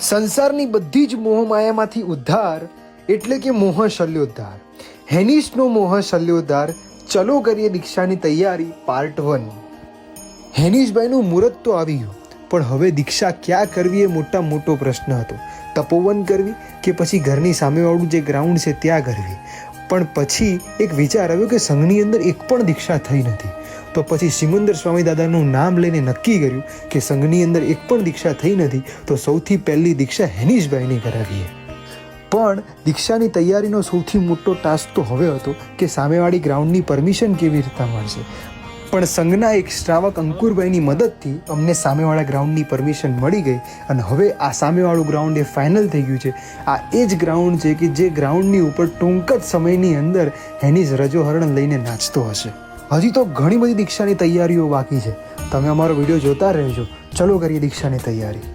સંસારની બધી જ મોહમાયામાંથી ઉદ્ધાર એટલે કે મોહ શલ્યોદ્ધાર. હેનિસનો મોહ શલ્યોદ્ધાર. ચલો કરીએ દીક્ષાની તૈયારી પાર્ટ 1. હેનિસભાઈનું મુહૂર્ત તો આવી ગયું, પણ હવે દીક્ષા ક્યાં કરવી એ મોટો પ્રશ્ન હતો. તપોવન કરવી કે પછી ઘરની સામેવાળું જે ગ્રાઉન્ડ છે ત્યાં કરવી. પણ પછી એક વિચાર આવ્યો કે સંઘની અંદર એક પણ દીક્ષા થઈ નથી. તો પછી સિમંદર સ્વામી દાદાનું નામ લઈને નક્કી કર્યું કે સંઘની અંદર એક પણ દીક્ષા થઈ નથી, તો સૌથી પહેલી દીક્ષા હેનિસભાઈની કરાવીએ. પણ દીક્ષાની તૈયારીનો સૌથી મોટો ટાસ્ક તો હવે હતો કે સામેવાળી ગ્રાઉન્ડની પરમિશન કેવી રીતે મળશે. પણ સંઘના એક શ્રાવક અંકુરભાઈની મદદથી અમને સામેવાળા ગ્રાઉન્ડની પરમિશન મળી ગઈ અને હવે આ સામેવાળું ગ્રાઉન્ડ એ ફાઇનલ થઈ ગયું છે. આ એ જ ગ્રાઉન્ડ છે કે જે ગ્રાઉન્ડની ઉપર ટૂંક જ સમયની અંદર હેનિસ રજોહરણ લઈને નાચતો હશે. હજી તો ઘણી બધી દીક્ષાની તૈયારીઓ બાકી છે. તમે અમારો વિડીયો જોતા રહેજો. ચલો કરીએ દીક્ષાની તૈયારી.